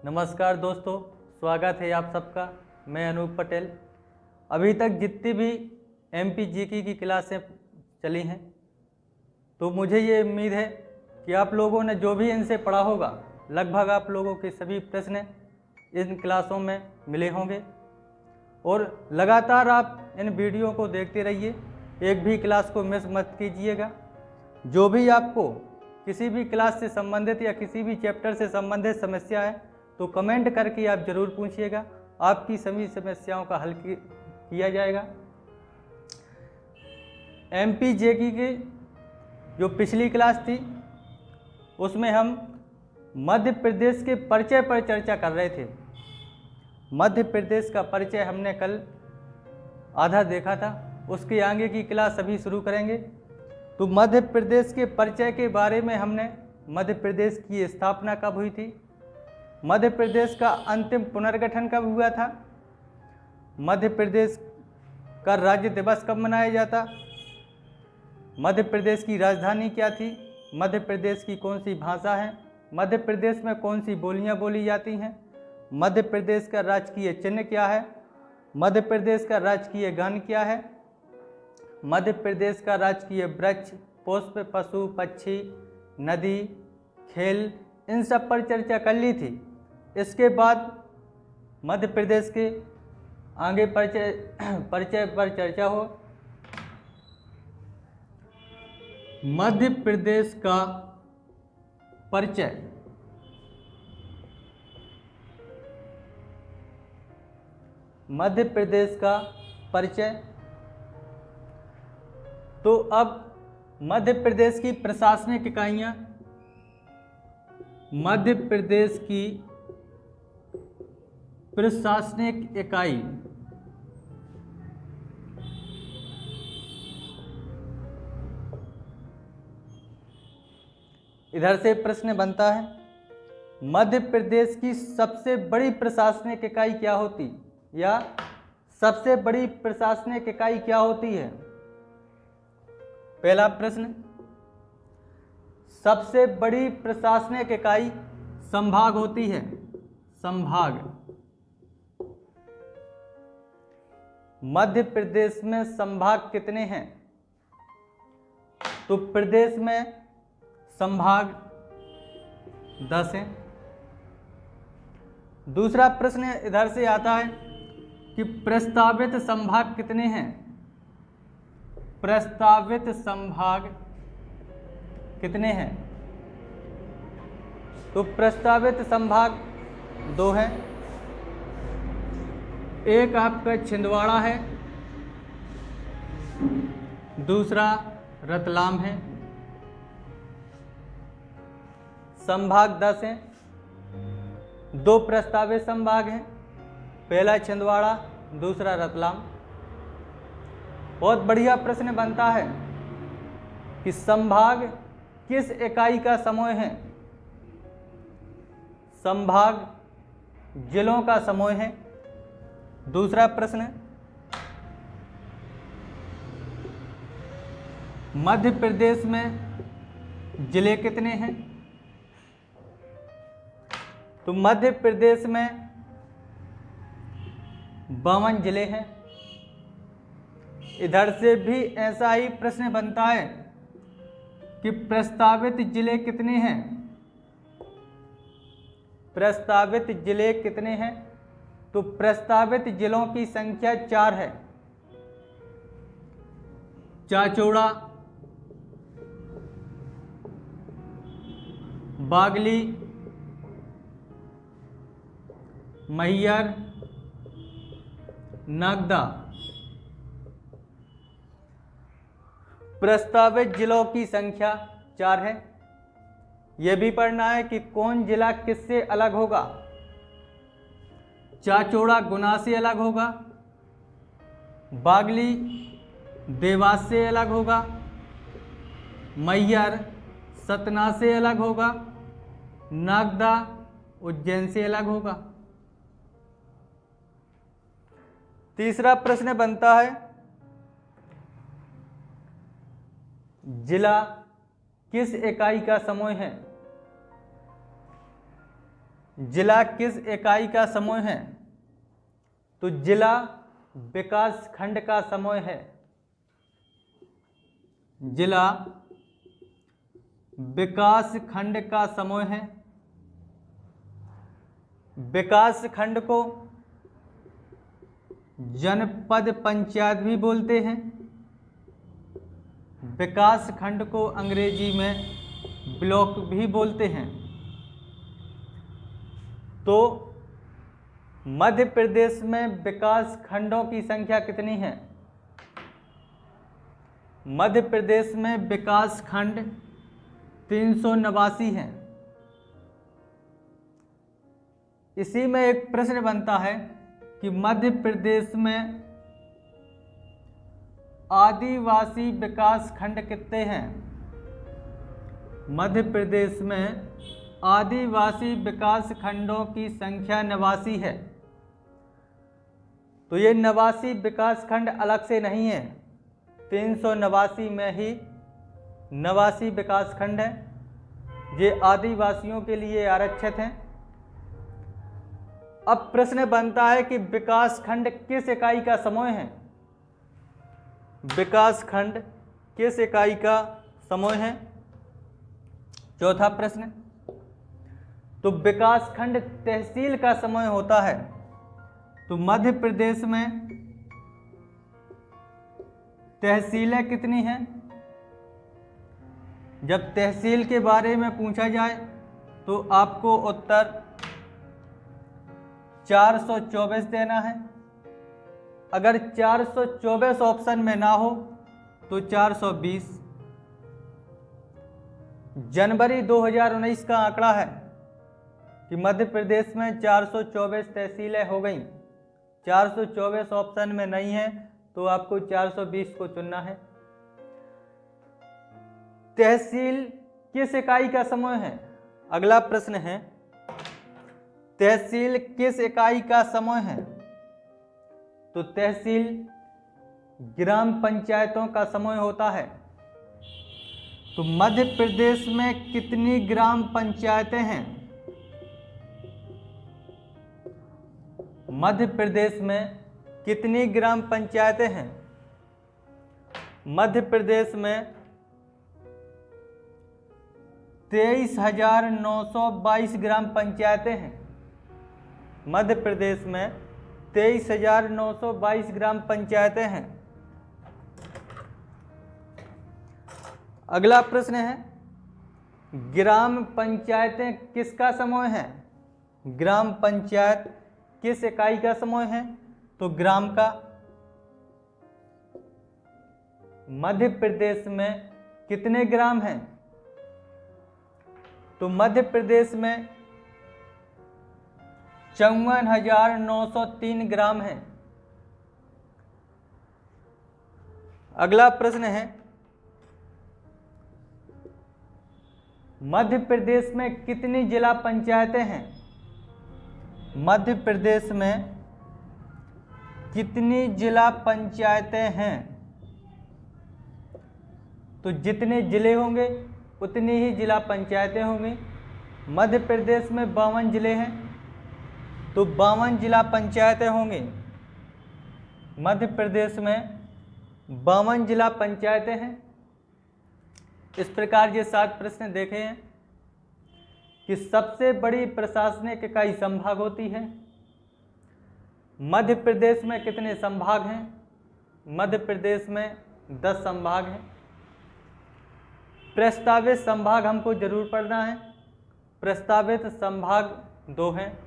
नमस्कार दोस्तों, स्वागत है आप सबका। मैं अनूप पटेल। अभी तक जितनी भी एमपी जीके की क्लासें चली हैं, तो मुझे ये उम्मीद है कि आप लोगों ने जो भी इनसे पढ़ा होगा, लगभग आप लोगों के सभी प्रश्न इन क्लासों में मिले होंगे। और लगातार आप इन वीडियो को देखते रहिए, एक भी क्लास को मिस मत कीजिएगा। जो भी आपको किसी भी क्लास से संबंधित या किसी भी चैप्टर से संबंधित समस्या है, तो कमेंट करके आप ज़रूर पूछिएगा। आपकी सभी समस्याओं का हल किया जाएगा। एमपी जेईई की जो पिछली क्लास थी, उसमें हम मध्य प्रदेश के परिचय पर चर्चा कर रहे थे। मध्य प्रदेश का परिचय हमने कल आधा देखा था, उसके आगे की क्लास अभी शुरू करेंगे। तो मध्य प्रदेश के परिचय के बारे में हमने मध्य प्रदेश की स्थापना कब हुई थी, मध्य प्रदेश का अंतिम पुनर्गठन कब हुआ था, मध्य प्रदेश का राज्य दिवस कब मनाया जाता, मध्य प्रदेश की राजधानी क्या थी, मध्य प्रदेश की कौन सी भाषा है, मध्य प्रदेश में कौन सी बोलियां बोली जाती हैं, मध्य प्रदेश का राजकीय चिन्ह क्या है, मध्य प्रदेश का राजकीय गान क्या है, मध्य प्रदेश का राजकीय वृक्ष, पुष्प, पशु, पक्षी, नदी, खेल, इन सब पर चर्चा कर ली थी। इसके बाद मध्य प्रदेश के आगे परिचय पर चर्चा हो। मध्य प्रदेश का परिचय। मध्य प्रदेश का परिचय। तो अब मध्य प्रदेश की प्रशासनिक इकाइयां, मध्य प्रदेश की प्रशासनिक इकाई इधर से प्रश्न बनता है, मध्य प्रदेश की सबसे बड़ी प्रशासनिक इकाई क्या होती, या सबसे बड़ी प्रशासनिक इकाई क्या होती है। पहला प्रश्न, सबसे बड़ी प्रशासनिक इकाई संभाग होती है। संभाग। मध्य प्रदेश में संभाग कितने हैं, तो प्रदेश में संभाग 10 हैं। दूसरा प्रश्न इधर से आता है कि प्रस्तावित संभाग कितने हैं। प्रस्तावित संभाग कितने हैं, तो प्रस्तावित संभाग 2 हैं। एक आपका छिंदवाड़ा है, दूसरा रतलाम है। संभाग 10 हैं, 2 प्रस्तावित संभाग हैं, पहला छिंदवाड़ा, दूसरा रतलाम। बहुत बढ़िया प्रश्न बनता है कि संभाग किस इकाई का समूह है। संभाग जिलों का समूह है। दूसरा प्रश्न, मध्य प्रदेश में जिले कितने हैं, तो मध्य प्रदेश में 52 जिले हैं। इधर से भी ऐसा ही प्रश्न बनता है कि प्रस्तावित जिले कितने हैं। प्रस्तावित जिले कितने हैं, तो प्रस्तावित जिलों की संख्या 4 है। चाचौड़ा, बागली, मैहर, नागदा। प्रस्तावित जिलों की संख्या 4 है। यह भी पढ़ना है कि कौन जिला किससे अलग होगा। चाचौड़ा गुना से अलग होगा, बागली देवास से अलग होगा, मैहर सतना से अलग होगा, नागदा उज्जैन से अलग होगा। तीसरा प्रश्न बनता है, जिला किस इकाई का समूह है। जिला किस इकाई का समूह है? तो जिला विकास खंड का समूह है। जिला विकास खंड का समूह है। विकास खंड को जनपद पंचायत भी बोलते हैं। विकास खंड को अंग्रेजी में ब्लॉक भी बोलते हैं। तो मध्य प्रदेश में विकास खंडों की संख्या कितनी है? मध्य प्रदेश में विकास खंड 389 हैं। इसी में एक प्रश्न बनता है कि मध्य प्रदेश में आदिवासी विकास खंड कितने हैं? मध्य प्रदेश में आदिवासी विकास खंडों की संख्या 89 है। तो ये 89 विकास खंड अलग से नहीं है, 389 में ही 89 विकास खंड है। ये आदिवासियों के लिए आरक्षित हैं। अब प्रश्न बनता है कि विकास खंड किस इकाई का समूह है? विकास खंड किस इकाई का समूह है? चौथा प्रश्न, तो विकास खंड तहसील का समूह होता है। तो मध्य प्रदेश में तहसीलें कितनी हैं? जब तहसील के बारे में पूछा जाए तो आपको उत्तर 424 देना है। अगर 424 ऑप्शन में ना हो तो 420। जनवरी 2019 का आंकड़ा है कि मध्य प्रदेश में 424 तहसीलें हो गई। 424 ऑप्शन में नहीं है तो आपको 420 को चुनना है। तहसील किस इकाई का समूह है? अगला प्रश्न है, तहसील किस इकाई का समूह है? तो तहसील ग्राम पंचायतों का समूह होता है। तो मध्य प्रदेश में कितनी ग्राम पंचायतें हैं? मध्य प्रदेश में कितनी ग्राम पंचायतें हैं? मध्य प्रदेश में 23,922 ग्राम पंचायतें हैं। मध्य प्रदेश में 23,922 ग्राम पंचायतें हैं। अगला प्रश्न है, ग्राम पंचायतें किसका समूह है? ग्राम पंचायत किस इकाई का समूह है? तो ग्राम का। मध्य प्रदेश में कितने ग्राम हैं? तो मध्य प्रदेश में 54,903 ग्राम हैं। अगला प्रश्न है, मध्य प्रदेश में कितनी जिला पंचायतें हैं? मध्य प्रदेश में कितनी जिला पंचायतें हैं? तो जितने जिले होंगे उतनी ही जिला पंचायतें होंगी। मध्य प्रदेश में 52 जिले हैं तो 52 जिला पंचायतें होंगी। मध्य प्रदेश में 52 जिला पंचायतें हैं। इस प्रकार ये 7 प्रश्न देखे हैं कि सबसे बड़ी प्रशासनिक इकाई संभाग होती है। मध्य प्रदेश में कितने संभाग हैं? मध्य प्रदेश में 10 संभाग हैं। प्रस्तावित संभाग हमको जरूर पढ़ना है। प्रस्तावित संभाग 2 हैं,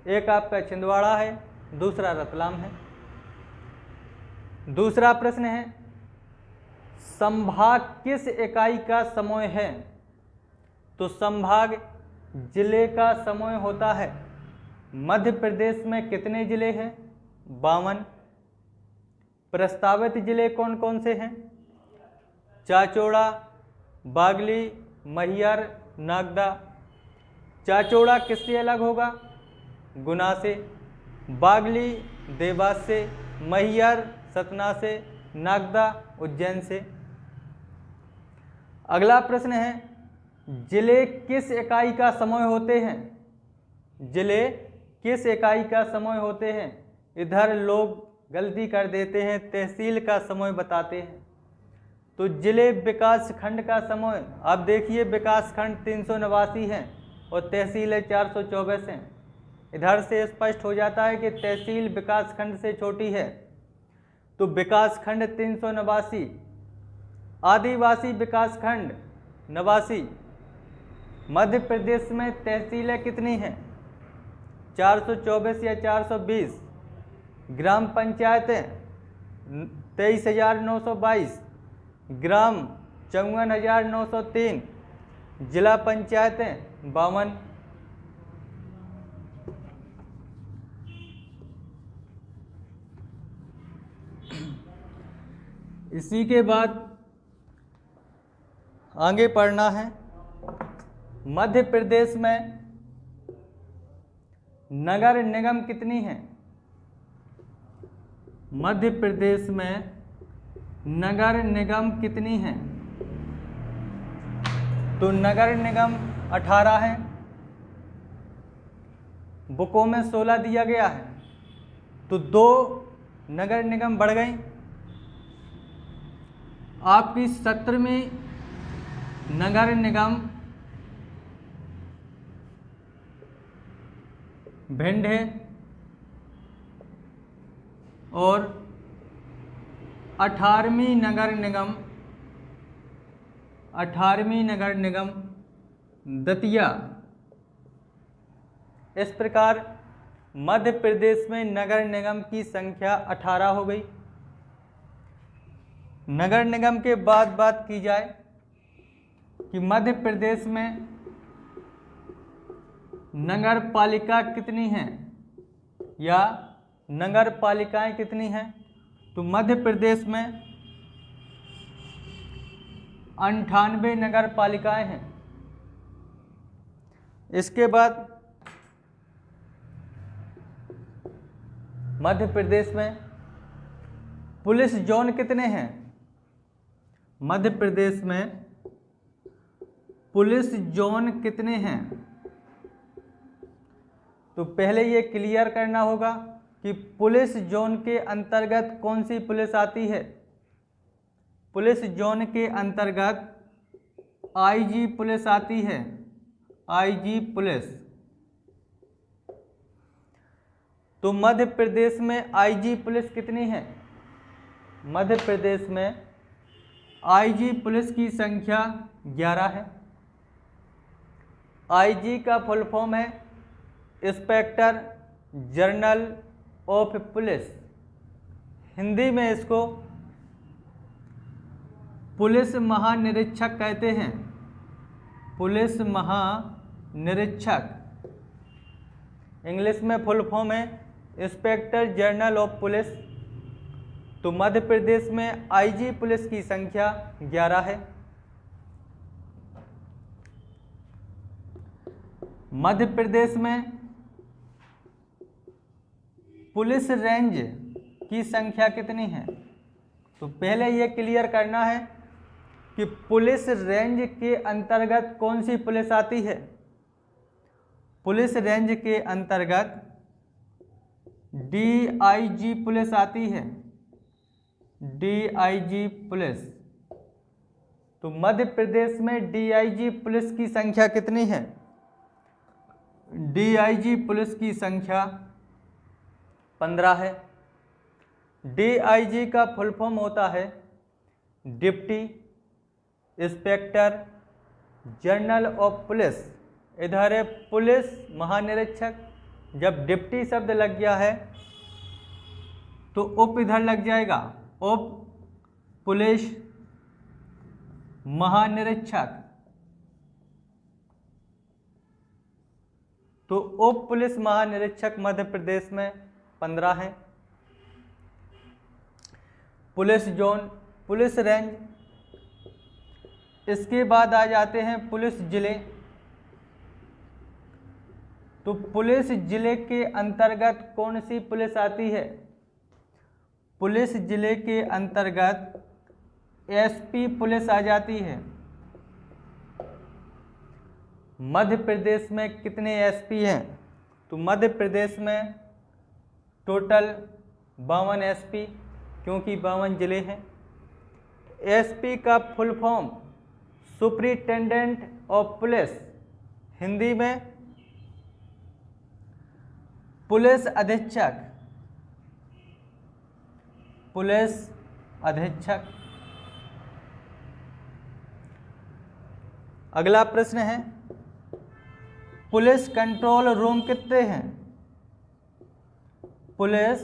एक आपका छिंदवाड़ा है, दूसरा रतलाम है। दूसरा प्रश्न है, संभाग किस इकाई का समूह है? तो संभाग जिले का समूह होता है। मध्य प्रदेश में कितने जिले हैं? 52। प्रस्तावित जिले कौन कौन से हैं? चाचौड़ा, बागली, मैहर, नागदा। चाचौड़ा किससे अलग होगा? गुना से। बागली देवास से। मैहर सतना से। नागदा उज्जैन से। अगला प्रश्न है, जिले किस इकाई का समूह होते हैं? जिले किस इकाई का समूह होते हैं? इधर लोग गलती कर देते हैं, तहसील का समूह बताते हैं। तो जिले विकास खंड का समूह, अब देखिए विकास खंड 389 हैं और तहसील है 424 हैं। इधर से स्पष्ट हो जाता है कि तहसील विकास खंड से छोटी है। तो विकास खंड 389, आदिवासी विकास खंड 89। मध्य प्रदेश में तहसीलें कितनी हैं? 424 या 420। ग्राम पंचायतें 23,922, ग्राम 54,903, जिला पंचायतें 52। इसी के बाद आगे पढ़ना है। मध्य प्रदेश में नगर निगम कितनी हैं? मध्य प्रदेश में नगर निगम कितनी हैं? तो नगर निगम 18 हैं। बुकों में 16 दिया गया है, तो 2 नगर निगम बढ़ गई। आपकी 17वीं नगर निगम भिंड है और 18वीं नगर निगम दतिया। इस प्रकार मध्य प्रदेश में नगर निगम की संख्या 18 हो गई। नगर निगम के बाद बात की जाए कि मध्य प्रदेश में नगर पालिका कितनी हैं या नगर पालिकाएं कितनी हैं? तो मध्य प्रदेश में 98 नगर पालिकाएं हैं। इसके बाद मध्य प्रदेश में पुलिस जोन कितने हैं? मध्य प्रदेश में पुलिस जोन कितने हैं? तो पहले ये क्लियर करना होगा कि पुलिस जोन के अंतर्गत कौन सी पुलिस आती है। पुलिस जोन के अंतर्गत आईजी पुलिस आती है, आईजी पुलिस। तो मध्य प्रदेश में आईजी पुलिस कितनी है? मध्य प्रदेश में आईजी पुलिस की संख्या 11 है। आईजी का फुल फॉर्म है inspector general of police. Hindi में इसको पुलिस महानिरीक्षक कहते हैं, पुलिस महानिरीक्षक। इंग्लिश में फुल फॉर्म है इंस्पेक्टर जनरल ऑफ पुलिस। तो मध्य प्रदेश में आईजी पुलिस की संख्या 11 है। मध्य प्रदेश में पुलिस रेंज की संख्या कितनी है? तो पहले ये क्लियर करना है कि पुलिस रेंज के अंतर्गत कौन सी पुलिस आती है। पुलिस रेंज के अंतर्गत डीआईजी पुलिस आती है, डीआईजी पुलिस। तो मध्य प्रदेश में डीआईजी पुलिस की संख्या कितनी है? डीआईजी पुलिस की संख्या 15 है। डीआईजी का फुल फॉर्म होता है deputy inspector general of police. इधर है पुलिस महानिरीक्षक। जब डिप्टी शब्द लग गया है तो उप इधर लग जाएगा, उप पुलिस महानिरीक्षक। तो उप पुलिस महानिरीक्षक मध्य प्रदेश में 15 हैं। Police zone, police range. इसके बाद आ जाते हैं पुलिस जिले। तो पुलिस जिले के अंतर्गत कौन सी पुलिस आती है? पुलिस जिले के अंतर्गत एसपी पुलिस आ जाती है। मध्य प्रदेश में कितने एसपी हैं? तो मध्य प्रदेश में टोटल 52 एसपी, क्योंकि 52 जिले हैं। एसपी का full form superintendent of police, Hindi में पुलिस अधीक्षक। पुलिस अधीक्षक। अगला प्रश्न है, पुलिस कंट्रोल रूम कितने हैं? पुलिस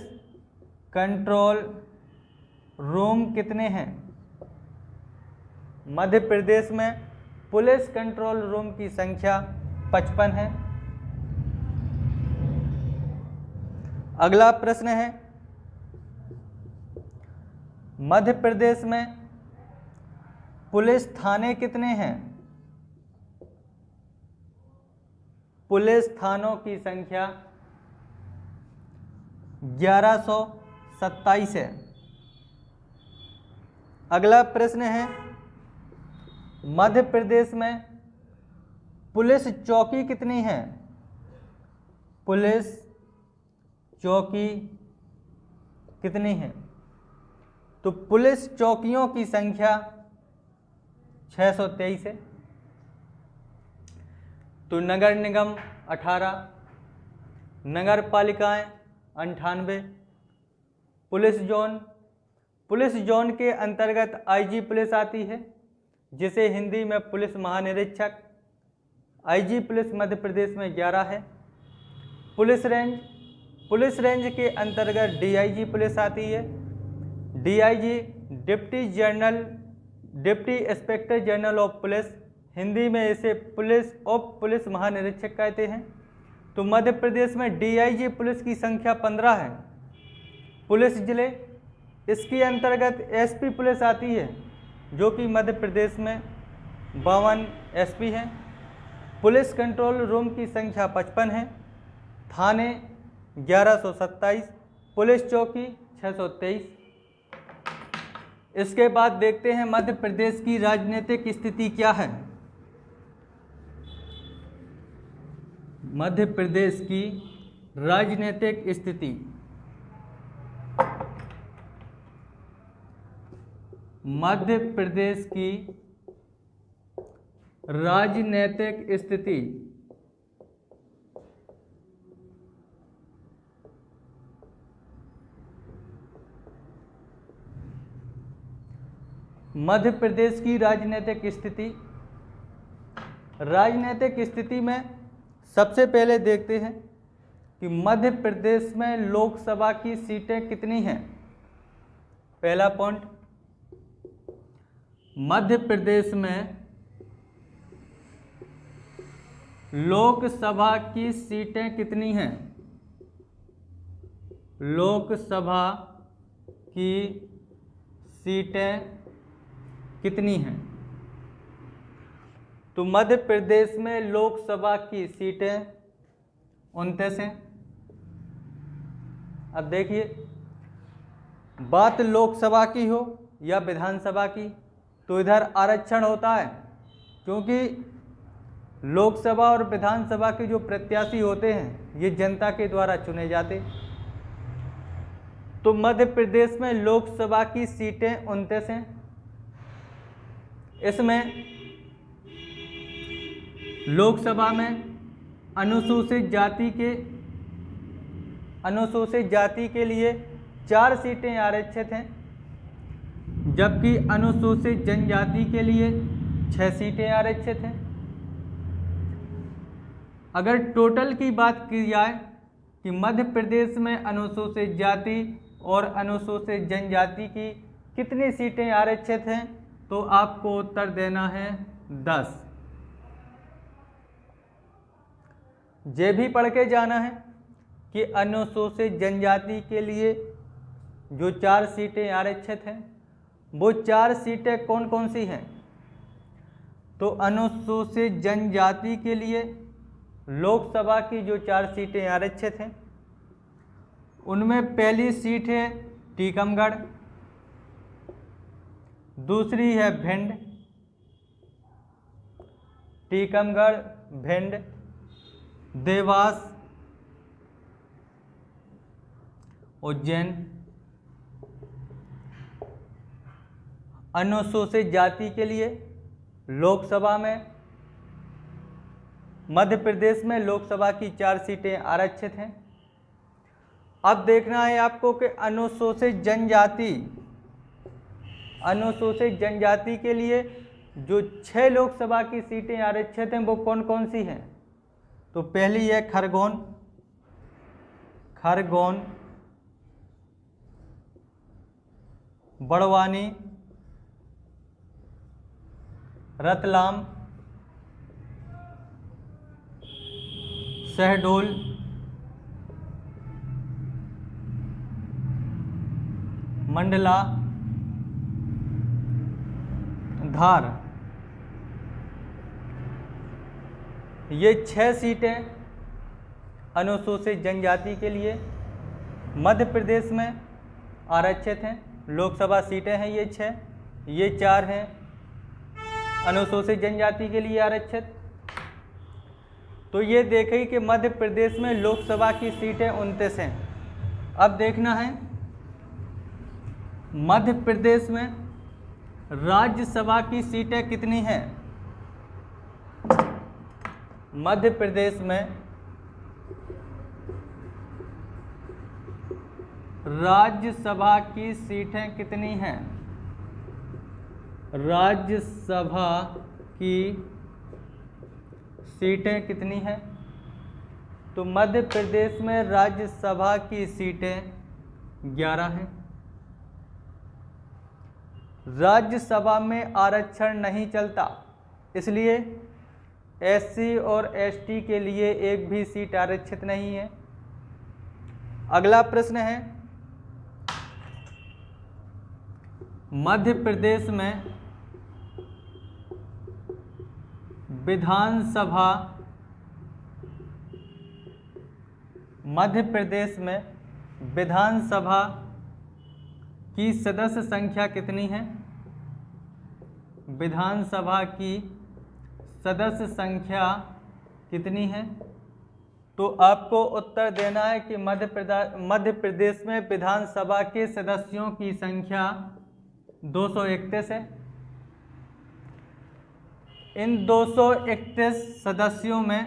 कंट्रोल रूम कितने हैं? मध्य प्रदेश में पुलिस कंट्रोल रूम की संख्या 55 है। अगला प्रश्न है, मध्य प्रदेश में पुलिस थाने कितने हैं? पुलिस थानों की संख्या 1127 है। अगला प्रश्न है, मध्य प्रदेश में पुलिस चौकी कितनी है? पुलिस चौकी कितनी है? तो पुलिस चौकियों की संख्या 623 है। तो नगर निगम 18, नगर पालिकाएँ 98, पुलिस जोन के अंतर्गत आईजी पुलिस आती है, जिसे हिंदी में पुलिस महानिरीक्षक। आईजी पुलिस मध्य प्रदेश में 11 है। पुलिस रेंज के अंतर्गत डीआईजी पुलिस आती है। DIG deputy inspector general of police, Hindi में इसे पुलिस महानिरीक्षक कहते हैं। तो मध्य प्रदेश में डीआईजी पुलिस की संख्या 15 है। पुलिस जिले, इसके अंतर्गत एसपी पुलिस आती है, जो कि मध्य प्रदेश में 52 एसपी हैं। पुलिस कंट्रोल रूम की संख्या 55 है। थाने 1127, पुलिस चौकी 623। इसके बाद देखते हैं मध्य प्रदेश की राजनीतिक स्थिति क्या है। मध्य प्रदेश की राजनीतिक स्थिति। मध्य प्रदेश की राजनीतिक स्थिति। मध्य प्रदेश की राजनीतिक स्थिति में सबसे पहले देखते हैं कि मध्य प्रदेश में लोकसभा की सीटें कितनी हैं। पहला पॉइंट, मध्य प्रदेश में लोकसभा की सीटें कितनी हैं? लोकसभा की सीटें कितनी हैं? तो मध्य प्रदेश में लोकसभा की सीटें 29 हैं। अब देखिए, बात लोकसभा की हो या विधानसभा की, तो इधर आरक्षण होता है, क्योंकि लोकसभा और विधानसभा के जो प्रत्याशी होते हैं ये जनता के द्वारा चुने जाते। तो मध्य प्रदेश में लोकसभा की सीटें 29 हैं। इसमें लोकसभा में अनुसूचित जाति के लिए 4 सीटें आरक्षित हैं, जबकि अनुसूचित जनजाति के लिए 6 सीटें आरक्षित हैं। अगर टोटल की बात की जाए कि मध्य प्रदेश में अनुसूचित जाति और अनुसूचित जनजाति की कितनी सीटें आरक्षित हैं, तो आपको उत्तर देना है 10। ये भी पढ़ के जाना है कि अनुसूचित जनजाति के लिए जो 4 सीटें आरक्षित हैं, वो 4 सीटें कौन कौन सी हैं। तो अनुसूचित जनजाति के लिए लोकसभा की जो 4 सीटें आरक्षित हैं, उनमें पहली सीट है टीकमगढ़, दूसरी है भिंड, टीकमगढ़, भिंड, देवास, उज्जैन। अनुसूचित जाति के लिए लोकसभा में मध्य प्रदेश में लोकसभा की 4 सीटें आरक्षित हैं। अब देखना है आपको कि अनुसूचित जनजाति के लिए जो 6 लोकसभा की सीटें आरक्षित हैं वो कौन कौन सी हैं। तो पहली है खरगोन, बड़वानी, रतलाम, शहडोल, मंडला, धार। ये 6 सीटें अनुसूचित जनजाति के लिए मध्य प्रदेश में आरक्षित हैं। लोकसभा सीटें हैं ये 6, ये 4 हैं अनुसूचित जनजाति के लिए आरक्षित। तो ये देखें कि मध्य प्रदेश में लोकसभा की सीटें 29 हैं। अब देखना है मध्य प्रदेश में राज्यसभा की सीटें कितनी हैं। मध्य प्रदेश में राज्यसभा की सीटें कितनी हैं। राज्यसभा की सीटें कितनी हैं। तो मध्य प्रदेश में राज्यसभा की सीटें 11 हैं। राज्यसभा में आरक्षण नहीं चलता, इसलिए एससी और एसटी के लिए एक भी सीट आरक्षित नहीं है। अगला प्रश्न है मध्य प्रदेश में विधानसभा की सदस्य संख्या कितनी है। विधानसभा की सदस्य संख्या कितनी है। तो आपको उत्तर देना है कि मध्य प्रदेश में विधानसभा के सदस्यों की संख्या 231 है। इन 231 सदस्यों में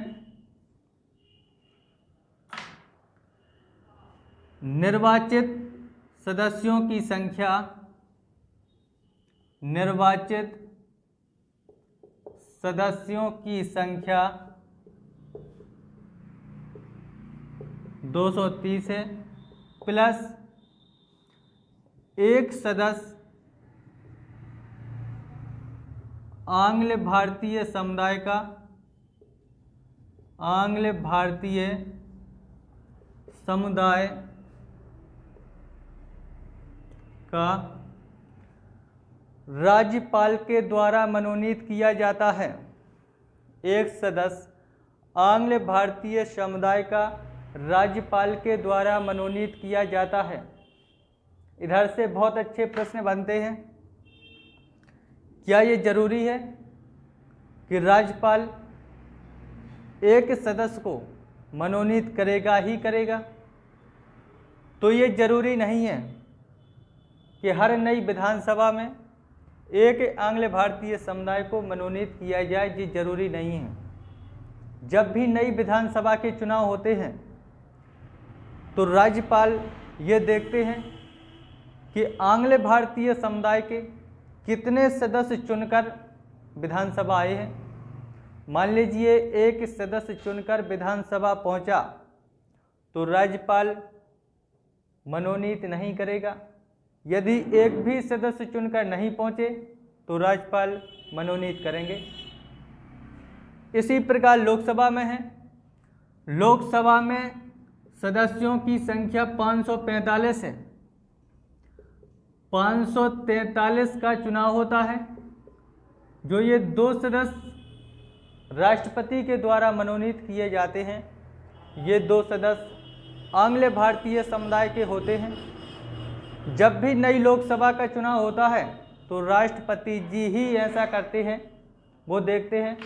निर्वाचित सदस्यों की संख्या 230 है, प्लस एक सदस्य आंग्ल भारतीय समुदाय का राज्यपाल के द्वारा मनोनीत किया जाता है। एक सदस्य आंग्ल भारतीय समुदाय का राज्यपाल के द्वारा मनोनीत किया जाता है। इधर से बहुत अच्छे प्रश्न बनते हैं। क्या ये जरूरी है कि राज्यपाल एक सदस्य को मनोनीत करेगा ही करेगा? तो ये जरूरी नहीं है कि हर नई विधानसभा में एक आंग्ल भारतीय समुदाय को मनोनीत किया जाए, ये जरूरी नहीं है। जब भी नई विधानसभा के चुनाव होते हैं तो राज्यपाल ये देखते हैं कि आंग्ल भारतीय समुदाय के कितने सदस्य चुनकर विधानसभा आए हैं। मान लीजिए एक सदस्य चुनकर विधानसभा पहुंचा तो राज्यपाल मनोनीत नहीं करेगा। यदि एक भी सदस्य चुनकर नहीं पहुंचे तो राज्यपाल मनोनीत करेंगे। इसी प्रकार लोकसभा में है। लोकसभा में सदस्यों की संख्या 545 है। 543 का चुनाव होता है। जो ये 2 सदस्य राष्ट्रपति के द्वारा मनोनीत किए जाते हैं, ये 2 सदस्य आंग्ल भारतीय समुदाय के होते हैं। जब भी नई लोकसभा का चुनाव होता है तो राष्ट्रपति जी ही ऐसा करते हैं। वो देखते हैं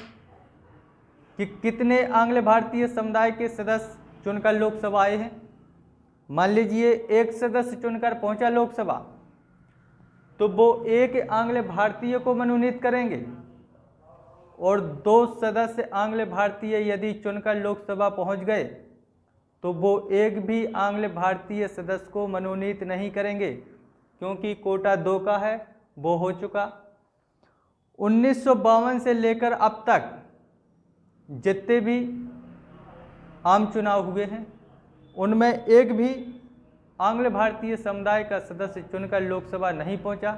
कि कितने आंग्ल भारतीय समुदाय के सदस्य चुनकर लोकसभा आए हैं। मान लीजिए एक सदस्य चुनकर पहुंचा लोकसभा, तो वो एक आंग्ल भारतीय को मनोनीत करेंगे और 2 सदस्य आंग्ल भारतीय यदि चुनकर लोकसभा पहुंच गए तो वो एक भी आंग्ल भारतीय सदस्य को मनोनीत नहीं करेंगे, क्योंकि कोटा 2 का है, वो हो चुका। 1952 से लेकर अब तक जितने भी आम चुनाव हुए हैं उनमें एक भी आंग्ल भारतीय समुदाय का सदस्य चुनकर लोकसभा नहीं पहुंचा।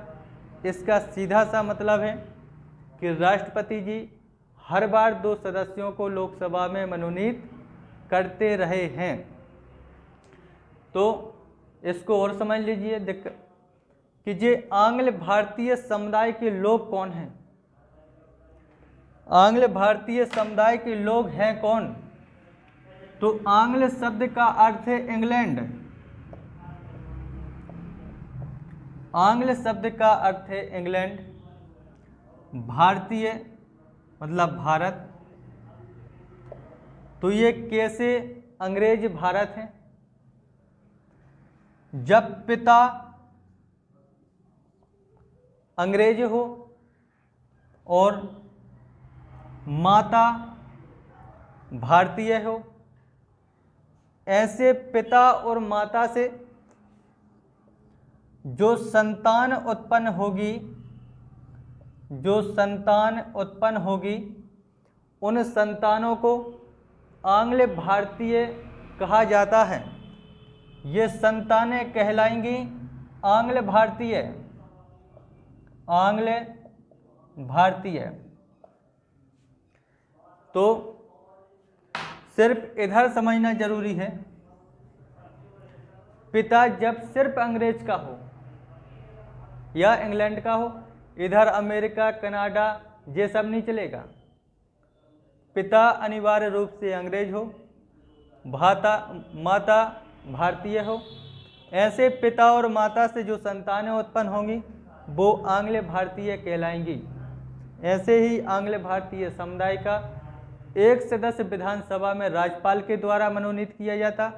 इसका सीधा सा मतलब है कि राष्ट्रपति जी हर बार 2 सदस्यों को लोकसभा में मनोनीत करते रहे हैं। तो इसको और समझ लीजिए कि ये आंग्ल भारतीय समुदाय के लोग कौन हैं। आंग्ल भारतीय समुदाय के लोग हैं कौन? तो आंग्ल शब्द का अर्थ है इंग्लैंड। आंग्ल शब्द का अर्थ है इंग्लैंड। भारतीय मतलब भारत। तो ये कैसे अंग्रेज भारत हैं? जब पिता अंग्रेज हो और माता भारतीय हो, ऐसे पिता और माता से जो संतान उत्पन्न होगी, उन संतानों को आंग्ल भारतीय कहा जाता है। ये संतानें कहलाएंगी आंग्ल भारतीय। तो सिर्फ इधर समझना जरूरी है, पिता जब सिर्फ अंग्रेज का हो या इंग्लैंड का हो, इधर अमेरिका कनाडा ये सब नहीं चलेगा। पिता अनिवार्य रूप से अंग्रेज हो, माता भारतीय हो। ऐसे पिता और माता से जो संतानें उत्पन्न होंगी वो आंग्ल भारतीय कहलाएंगी। ऐसे ही आंग्ल भारतीय समुदाय का एक सदस्य विधानसभा में राज्यपाल के द्वारा मनोनीत किया जाता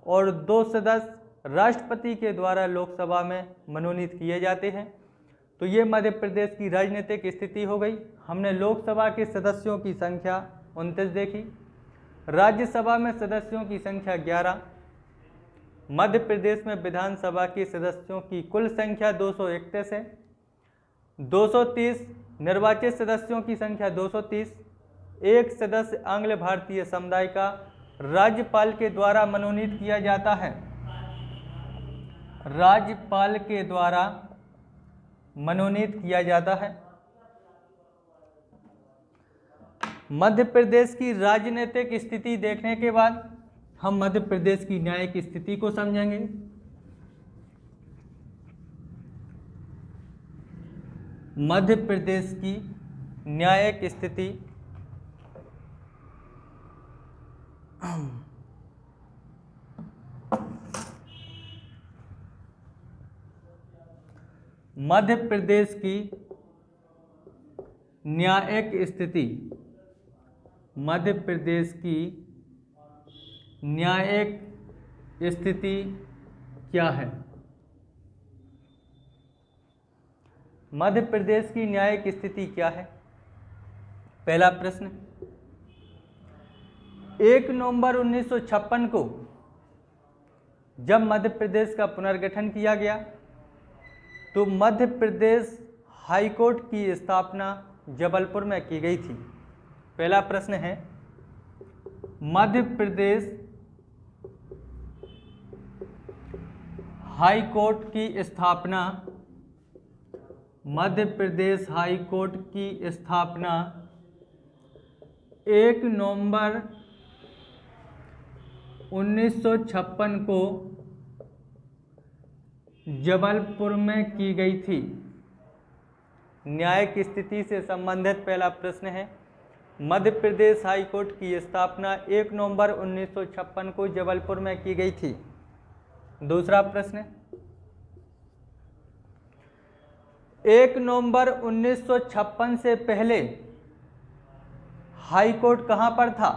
और 2 सदस्य राष्ट्रपति के द्वारा लोकसभा में मनोनीत किए जाते हैं। तो ये मध्य प्रदेश की राजनीतिक स्थिति हो गई। हमने लोकसभा के सदस्यों की संख्या 29 देखी, राज्यसभा में सदस्यों की संख्या 11, मध्य प्रदेश में विधानसभा के सदस्यों की कुल संख्या 231 है। 230 निर्वाचित सदस्यों की संख्या 230। एक सदस्य आंग्ल भारतीय समुदाय का राज्यपाल के द्वारा मनोनीत किया जाता है। राज्यपाल के द्वारा मनोनीत किया जाता है। मध्य प्रदेश की राजनीतिक स्थिति देखने के बाद हम मध्य प्रदेश की न्यायिक स्थिति को समझेंगे। मध्य प्रदेश की न्यायिक स्थिति मध्य प्रदेश की न्यायिक स्थिति मध्य प्रदेश की न्यायिक स्थिति क्या है? मध्य प्रदेश की न्यायिक स्थिति क्या है? पहला प्रश्न, 1 नवंबर 1956 को जब मध्य प्रदेश का पुनर्गठन किया गया तो मध्य प्रदेश हाई कोर्ट की स्थापना जबलपुर में की गई थी। पहला प्रश्न है, मध्य प्रदेश हाई कोर्ट की स्थापना मध्य प्रदेश हाई कोर्ट की स्थापना 1 नवंबर 1956 को जबलपुर में की गई थी। न्यायिक स्थिति से संबंधित पहला प्रश्न है, मध्य प्रदेश हाई कोर्ट की स्थापना 1 नवंबर 1956 को जबलपुर में की गई थी। दूसरा प्रश्न, 1 नवंबर 1956 से पहले हाई कोर्ट कहां पर था?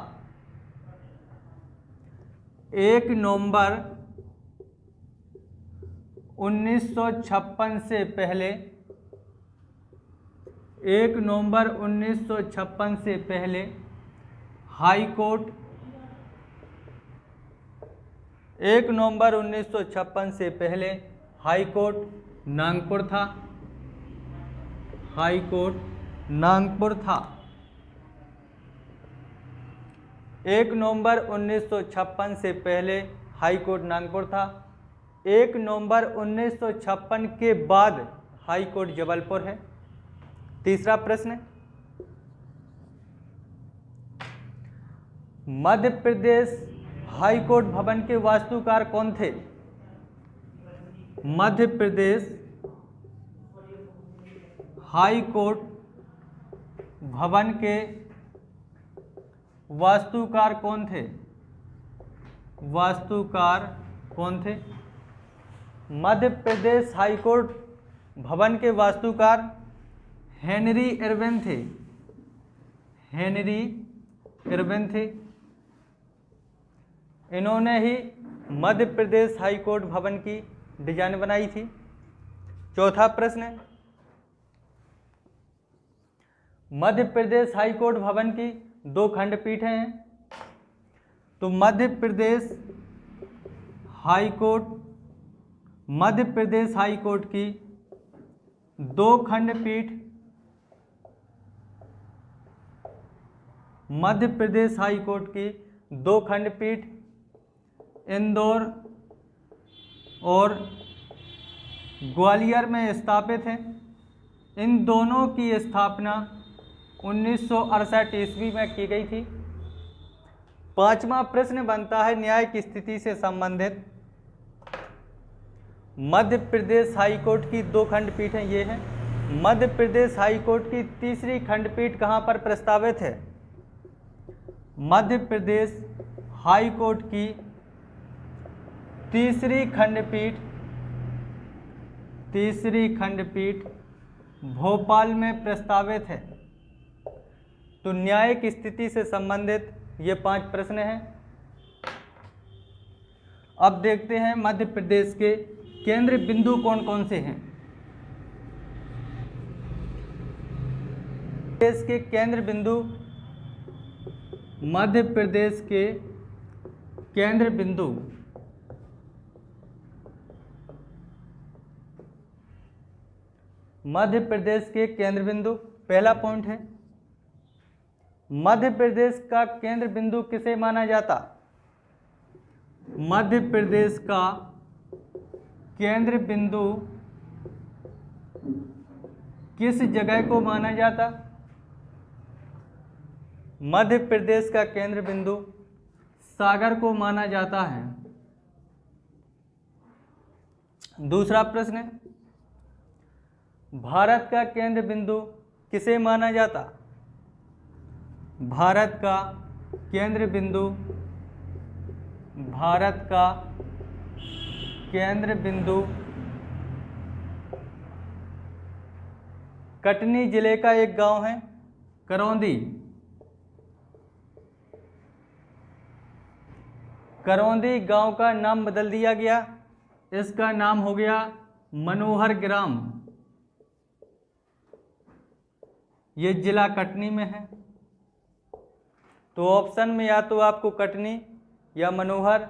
1 नवंबर 1956 से पहले 1 नवंबर 1956 से पहले हाई कोर्ट 1 नवंबर 1956 से पहले हाई कोर्ट नागपुर था। हाई कोर्ट नागपुर था। 1 नवंबर 1956 से पहले हाई कोर्ट नागपुर था। 1 नवंबर 1956 के बाद हाई कोर्ट जबलपुर है। तीसरा प्रश्न, मध्य प्रदेश हाई कोर्ट भवन के वास्तुकार कौन थे? मध्य प्रदेश हाई कोर्ट भवन के वास्तुकार कौन थे? वास्तुकार कौन थे? मध्य प्रदेश हाई कोर्ट भवन के वास्तुकार हेनरी इरविन थे। हेनरी इरविन थे। इन्होंने ही मध्य प्रदेश हाई कोर्ट भवन की डिजाइन बनाई थी। चौथा प्रश्न, मध्य प्रदेश हाई कोर्ट भवन की 2 खंडपीठें हैं। तो मध्य प्रदेश हाई कोर्ट की 2 खंडपीठ, मध्य प्रदेश हाई कोर्ट की 2 खंडपीठ इंदौर और ग्वालियर में स्थापित हैं। इन दोनों की स्थापना 1968 ईस्वी में की गई थी। पांचवा प्रश्न बनता है न्याय की स्थिति से संबंधित। मध्य प्रदेश हाई कोर्ट की 2 खंडपीठें ये हैं। मध्य प्रदेश हाई कोर्ट की तीसरी खंडपीठ कहाँ पर प्रस्तावित है? मध्य प्रदेश हाई कोर्ट की तीसरी खंडपीठ भोपाल में प्रस्तावित है। तो न्यायिक स्थिति से संबंधित ये 5 प्रश्न हैं। अब देखते हैं मध्य प्रदेश के केंद्र बिंदु कौन कौन से हैं। प्रदेश के केंद्र बिंदु, मध्य प्रदेश के केंद्र बिंदु मध्य प्रदेश के केंद्र बिंदु, पहला पॉइंट है मध्य प्रदेश का केंद्र बिंदु किसे माना जाता? मध्य प्रदेश का केंद्र बिंदु किस जगह को माना जाता? मध्य प्रदेश का केंद्र बिंदु सागर को माना जाता है। दूसरा प्रश्न, भारत का केंद्र बिंदु किसे माना जाता? भारत का केंद्र बिंदु कटनी जिले का एक गांव है करौंदी। करौंदी गांव का नाम बदल दिया गया, इसका नाम हो गया मनोहर ग्राम। ये जिला कटनी में है। तो ऑप्शन में या तो आपको कटनी या मनोहर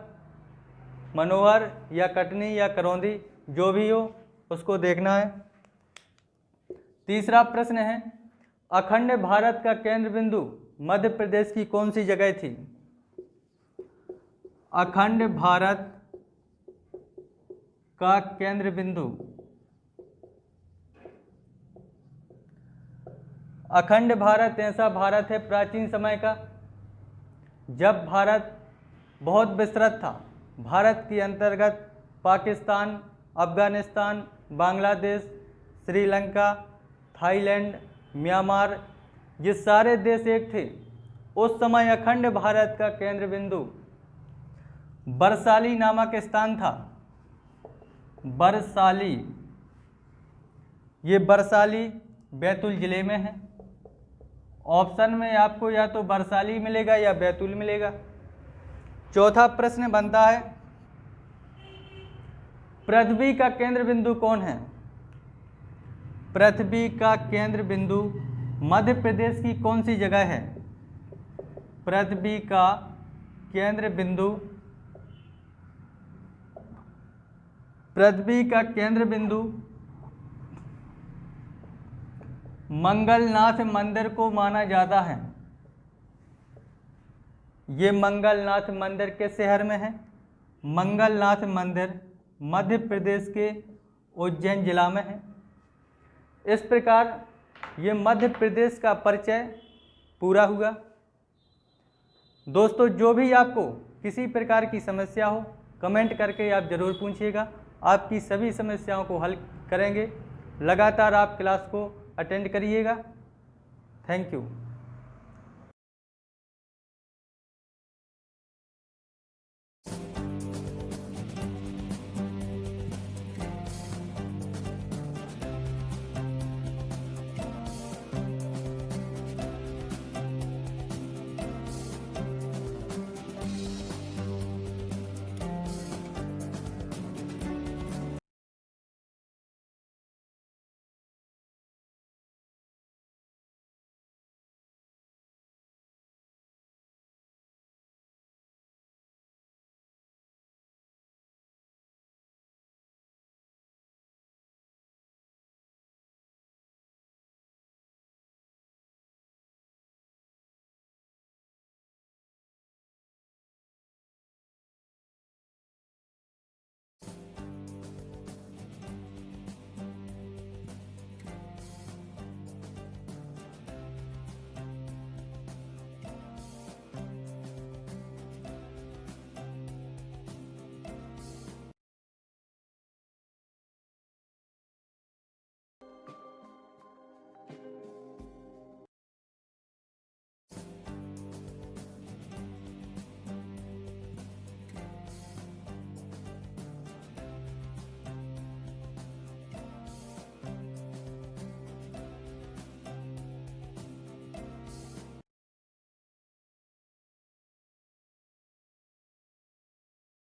या कटनी या करौंदी जो भी हो उसको देखना है। तीसरा प्रश्न है अखंड भारत का केंद्र बिंदु मध्य प्रदेश की कौन सी जगह थी? अखंड भारत का केंद्र बिंदु, अखंड भारत ऐसा भारत है प्राचीन समय का जब भारत बहुत विस्तृत था। भारत के अंतर्गत पाकिस्तान, अफगानिस्तान, बांग्लादेश, श्रीलंका, थाईलैंड, म्यांमार ये सारे देश एक थे। उस समय अखंड भारत का केंद्र बिंदु बरसाली नामक स्थान था। बरसाली, ये बरसाली बैतूल जिले में है। ऑप्शन में आपको या तो बरसाली मिलेगा या बैतूल मिलेगा। चौथा प्रश्न बनता है पृथ्वी का केंद्र बिंदु कौन है? पृथ्वी का केंद्र बिंदु मध्य प्रदेश की कौन सी जगह है? पृथ्वी का केंद्र बिंदु, पृथ्वी का केंद्र बिंदु मंगलनाथ मंदिर को माना जाता है। ये मंगलनाथ मंदिर किस शहर में है? मंगलनाथ मंदिर मध्य प्रदेश के उज्जैन जिला में है। इस प्रकार ये मध्य प्रदेश का परिचय पूरा हुआ। दोस्तों, जो भी आपको किसी प्रकार की समस्या हो कमेंट करके आप ज़रूर पूछिएगा। आपकी सभी समस्याओं को हल करेंगे। लगातार आप क्लास को अटेंड करिएगा। Thank you.